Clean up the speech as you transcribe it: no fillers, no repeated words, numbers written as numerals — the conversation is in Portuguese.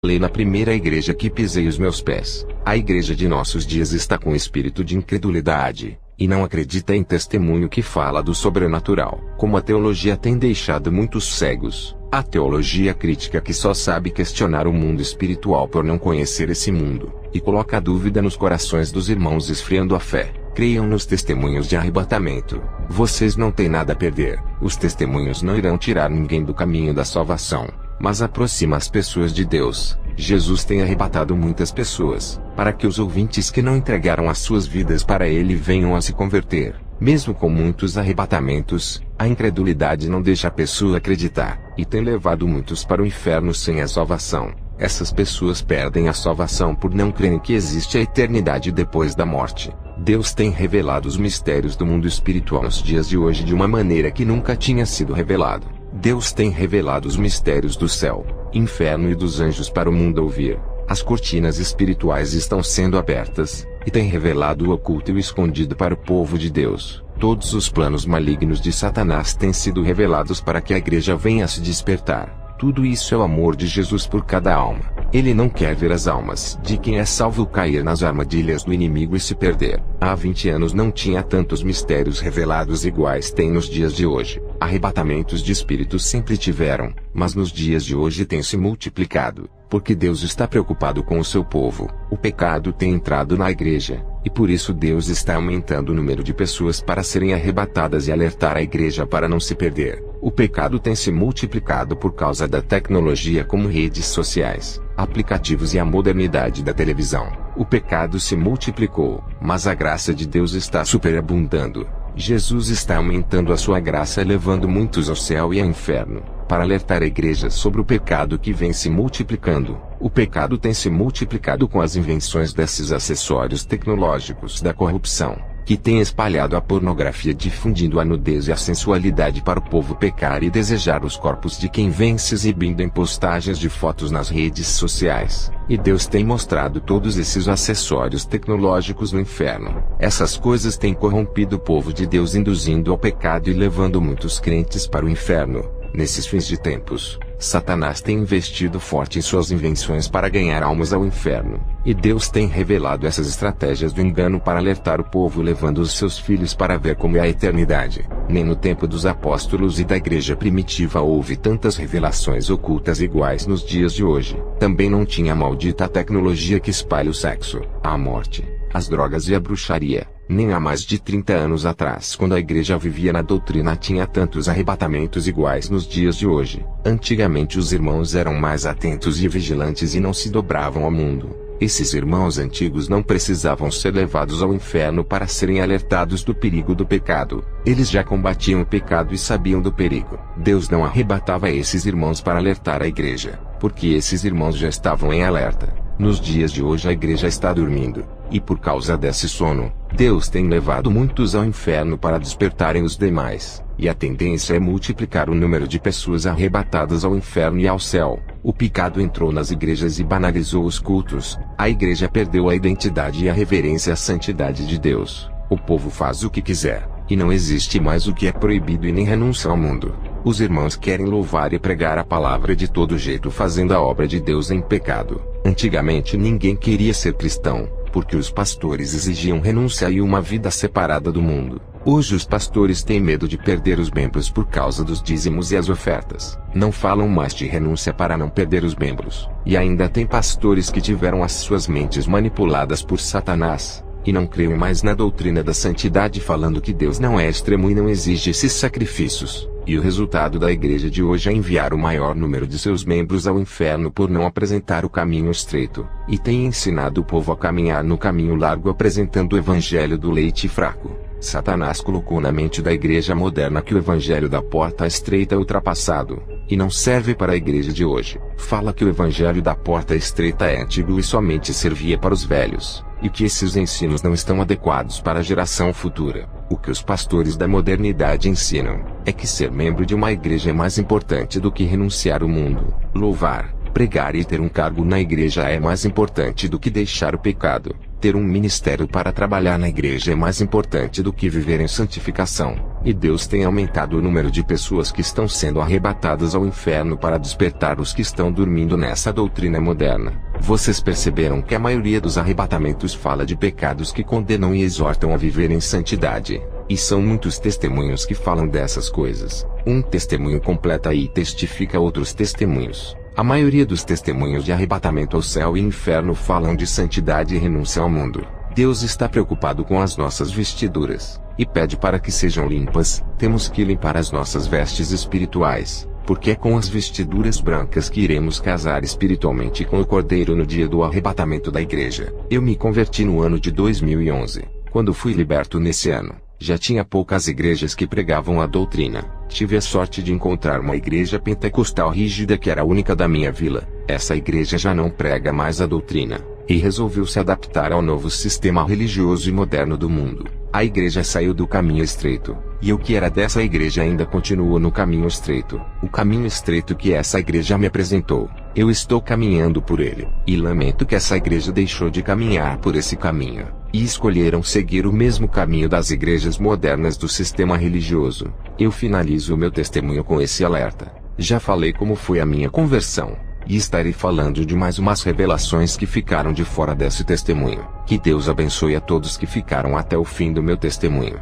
Falei na primeira igreja que pisei os meus pés. A igreja de nossos dias está com espírito de incredulidade, e não acredita em testemunho que fala do sobrenatural. Como a teologia tem deixado muitos cegos, a teologia crítica que só sabe questionar o mundo espiritual por não conhecer esse mundo, e coloca a dúvida nos corações dos irmãos esfriando a fé. Creiam nos testemunhos de arrebatamento. Vocês não têm nada a perder. Os testemunhos não irão tirar ninguém do caminho da salvação, mas aproxima as pessoas de Deus. Jesus tem arrebatado muitas pessoas, para que os ouvintes que não entregaram as suas vidas para Ele venham a se converter. Mesmo com muitos arrebatamentos, a incredulidade não deixa a pessoa acreditar, e tem levado muitos para o inferno sem a salvação. Essas pessoas perdem a salvação por não crerem que existe a eternidade depois da morte. Deus tem revelado os mistérios do mundo espiritual nos dias de hoje de uma maneira que nunca tinha sido revelado. Deus tem revelado os mistérios do céu, inferno e dos anjos para o mundo ouvir. As cortinas espirituais estão sendo abertas, e tem revelado o oculto e o escondido para o povo de Deus. Todos os planos malignos de Satanás têm sido revelados para que a igreja venha a se despertar. Tudo isso é o amor de Jesus por cada alma. Ele não quer ver as almas de quem é salvo cair nas armadilhas do inimigo e se perder. Há 20 anos não tinha tantos mistérios revelados iguais tem nos dias de hoje. Arrebatamentos de espíritos sempre tiveram, mas nos dias de hoje tem se multiplicado, porque Deus está preocupado com o seu povo. O pecado tem entrado na igreja, e por isso Deus está aumentando o número de pessoas para serem arrebatadas e alertar a igreja para não se perder. O pecado tem se multiplicado por causa da tecnologia como redes sociais, aplicativos e a modernidade da televisão. O pecado se multiplicou, mas a graça de Deus está superabundando. Jesus está aumentando a sua graça levando muitos ao céu e ao inferno, para alertar a igreja sobre o pecado que vem se multiplicando. O pecado tem se multiplicado com as invenções desses acessórios tecnológicos da corrupção, que tem espalhado a pornografia difundindo a nudez e a sensualidade para o povo pecar e desejar os corpos de quem vem se exibindo em postagens de fotos nas redes sociais. E Deus tem mostrado todos esses acessórios tecnológicos no inferno. Essas coisas têm corrompido o povo de Deus induzindo ao pecado e levando muitos crentes para o inferno. Nesses fins de tempos, Satanás tem investido forte em suas invenções para ganhar almas ao inferno, e Deus tem revelado essas estratégias do engano para alertar o povo levando os seus filhos para ver como é a eternidade. Nem no tempo dos apóstolos e da igreja primitiva houve tantas revelações ocultas iguais nos dias de hoje. Também não tinha a maldita tecnologia que espalha o sexo, a morte, as drogas e a bruxaria. Nem há mais de 30 anos atrás, quando a igreja vivia na doutrina, tinha tantos arrebatamentos iguais nos dias de hoje. Antigamente os irmãos eram mais atentos e vigilantes e não se dobravam ao mundo. Esses irmãos antigos não precisavam ser levados ao inferno para serem alertados do perigo do pecado. Eles já combatiam o pecado e sabiam do perigo. Deus não arrebatava esses irmãos para alertar a igreja, porque esses irmãos já estavam em alerta. Nos dias de hoje a igreja está dormindo, e por causa desse sono, Deus tem levado muitos ao inferno para despertarem os demais, e a tendência é multiplicar o número de pessoas arrebatadas ao inferno e ao céu. O pecado entrou nas igrejas e banalizou os cultos, a igreja perdeu a identidade e a reverência à santidade de Deus. O povo faz o que quiser, e não existe mais o que é proibido e nem renúncia ao mundo. Os irmãos querem louvar e pregar a palavra de todo jeito fazendo a obra de Deus em pecado. Antigamente ninguém queria ser cristão, porque os pastores exigiam renúncia e uma vida separada do mundo. Hoje os pastores têm medo de perder os membros por causa dos dízimos e as ofertas. Não falam mais de renúncia para não perder os membros. E ainda tem pastores que tiveram as suas mentes manipuladas por Satanás, e não creem mais na doutrina da santidade falando que Deus não é extremo e não exige esses sacrifícios. E o resultado da igreja de hoje é enviar o maior número de seus membros ao inferno por não apresentar o caminho estreito, e tem ensinado o povo a caminhar no caminho largo apresentando o evangelho do leite fraco. Satanás colocou na mente da igreja moderna que o evangelho da porta estreita é ultrapassado, e não serve para a igreja de hoje. Fala que o evangelho da porta estreita é antigo e somente servia para os velhos, e que esses ensinos não estão adequados para a geração futura. O que os pastores da modernidade ensinam é que ser membro de uma igreja é mais importante do que renunciar ao mundo, louvar, Pregar e ter um cargo na igreja é mais importante do que deixar o pecado. Ter um ministério para trabalhar na igreja é mais importante do que viver em santificação. E Deus tem aumentado o número de pessoas que estão sendo arrebatadas ao inferno para despertar os que estão dormindo nessa doutrina moderna. Vocês perceberam que a maioria dos arrebatamentos fala de pecados que condenam e exortam a viver em santidade. E são muitos testemunhos que falam dessas coisas. Um testemunho completa e testifica outros testemunhos. A maioria dos testemunhos de arrebatamento ao céu e inferno falam de santidade e renúncia ao mundo. Deus está preocupado com as nossas vestiduras, e pede para que sejam limpas. Temos que limpar as nossas vestes espirituais, porque é com as vestiduras brancas que iremos casar espiritualmente com o Cordeiro no dia do arrebatamento da igreja. Eu me converti no ano de 2011, quando fui liberto nesse ano. Já tinha poucas igrejas que pregavam a doutrina. Tive a sorte de encontrar uma igreja pentecostal rígida que era a única da minha vila. Essa igreja já não prega mais a doutrina, e resolveu se adaptar ao novo sistema religioso e moderno do mundo. A igreja saiu do caminho estreito, e eu que era dessa igreja ainda continuo no caminho estreito. O caminho estreito que essa igreja me apresentou, eu estou caminhando por ele, e lamento que essa igreja deixou de caminhar por esse caminho, e escolheram seguir o mesmo caminho das igrejas modernas do sistema religioso. Eu finalizo o meu testemunho com esse alerta. Já falei como foi a minha conversão, e estarei falando de mais umas revelações que ficaram de fora desse testemunho. Que Deus abençoe a todos que ficaram até o fim do meu testemunho.